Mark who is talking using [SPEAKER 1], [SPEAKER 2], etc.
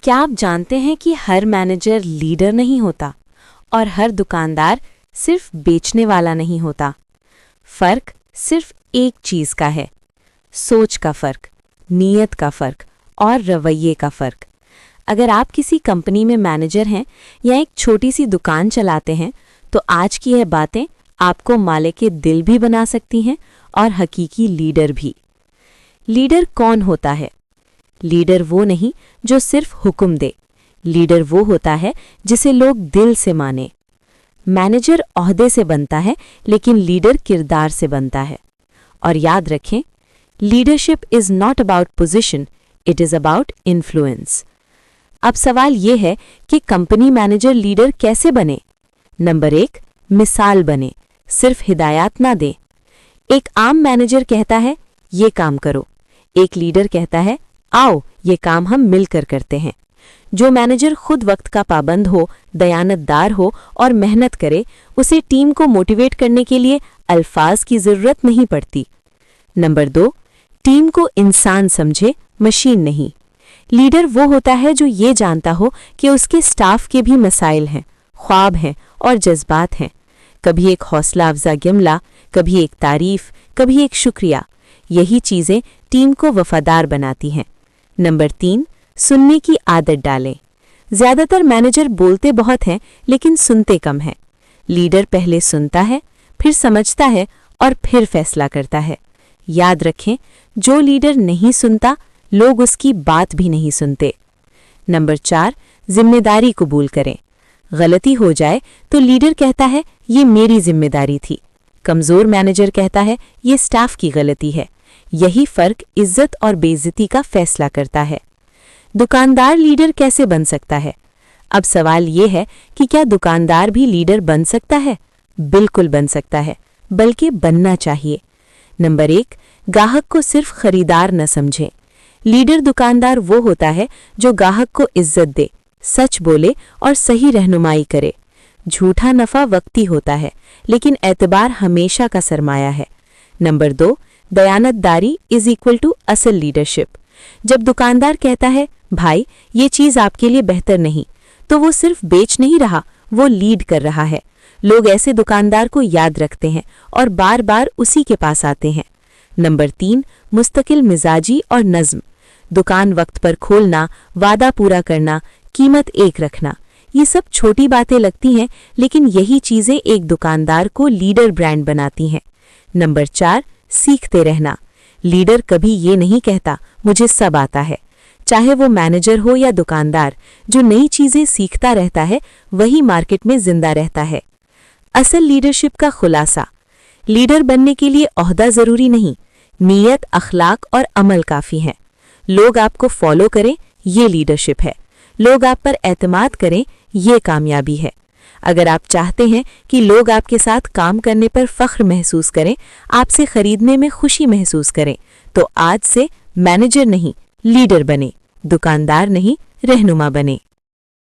[SPEAKER 1] क्या आप जानते हैं कि हर मैनेजर लीडर नहीं होता और हर दुकानदार सिर्फ बेचने वाला नहीं होता? फर्क सिर्फ एक चीज का है, सोच का फर्क, नीयत का फर्क और रवैये का फर्क। अगर आप किसी कंपनी में मैनेजर हैं या एक छोटी सी दुकान चलाते हैं तो आज की यह बातें आपको मालिक के दिल भी बना सकती हैं और हकीकी लीडर भी। लीडर कौन होता है? लीडर वो नहीं जो सिर्फ हुक्म दे, लीडर वो होता है जिसे लोग दिल से माने। मैनेजर ओहदे से बनता है लेकिन लीडर किरदार से बनता है। और याद रखें, leadership is not about position, it is about influence. अब सवाल ये है कि कंपनी मैनेजर लीडर कैसे बने? नंबर 1, मिसाल बने, सिर्फ हिदायत ना दें। एक आम मैनेजर कहता है ये काम करो, एक लीडर कहता है आओ ये काम हम मिलकर करते हैं। जो मैनेजर खुद वक्त का पाबंद हो, दयानतदार हो और मेहनत करे, उसे टीम को मोटिवेट करने के लिए अल्फाज की जरूरत नहीं पड़ती। नंबर 2, टीम को इंसान समझे, मशीन नहीं। लीडर वो होता है जो ये जानता हो कि उसके स्टाफ के भी मसाइल हैं, ख्वाब हैं और जज्बात हैं। कभी एक हौसला अफजा जुमला, कभी एक तारीफ, कभी एक शुक्रिया। यही चीज़ें टीम को वफादार बनाती हैं। नंबर 3, सुनने की आदत डालें। ज़्यादातर मैनेजर बोलते बहुत हैं लेकिन सुनते कम हैं। लीडर पहले सुनता है, फिर समझता है और फिर फैसला करता है। याद रखें, जो लीडर नहीं सुनता, लोग उसकी बात भी नहीं सुनते। नंबर 4, जिम्मेदारी कबूल करें। गलती हो जाए तो लीडर कहता है ये मेरी जिम्मेदारी थी। कमज़ोर मैनेजर कहता है ये स्टाफ की गलती है। यही फर्क इज्जत और बेइज्जती का फैसला करता है। दुकानदार लीडर कैसे बन सकता है? अब सवाल ये है कि क्या दुकानदार भी लीडर बन सकता है? बिल्कुल बन सकता है, बल्कि बनना चाहिए। नंबर 1, ग्राहक को सिर्फ खरीदार न समझे। लीडर दुकानदार वो होता है जो ग्राहक को इज्जत दे, सच बोले और सही रहनुमाई करे। झूठा नफा वक्ती होता है लेकिन एतबार हमेशा का सरमाया है। नंबर 2, दयानतदारी इज इक्वल टू असल लीडरशिप। जब दुकानदार कहता है भाई ये चीज़ आपके लिए बेहतर नहीं, तो वो सिर्फ बेच नहीं रहा, वो लीड कर रहा है। लोग ऐसे दुकानदार को याद रखते हैं और बार बार उसी के पास आते हैं। नंबर 3, मुस्तकिल मिजाजी और नज्म। दुकान वक्त पर खोलना, वादा पूरा करना, कीमत एक रखना, ये सब छोटी बातें लगती हैं लेकिन यही चीज़ें एक दुकानदार को लीडर ब्रांड बनाती हैं। नंबर 4, सीखते रहना। लीडर कभी ये नहीं कहता मुझे सब आता है। चाहे वो मैनेजर हो या दुकानदार, जो नई चीज़ें सीखता रहता है वही मार्केट में जिंदा रहता है। असल लीडरशिप का खुलासा: लीडर बनने के लिए ओहदा ज़रूरी नहीं, नीयत, अखलाक और अमल काफ़ी है। लोग आपको फॉलो करें, ये लीडरशिप है। लोग आप पर एतमाद करें, ये कामयाबी है। अगर आप चाहते हैं कि लोग आपके साथ काम करने पर फ़ख्र महसूस करें, आपसे खरीदने में खुशी महसूस करें, तो आज से मैनेजर नहीं लीडर बने, दुकानदार नहीं रहनुमा बने।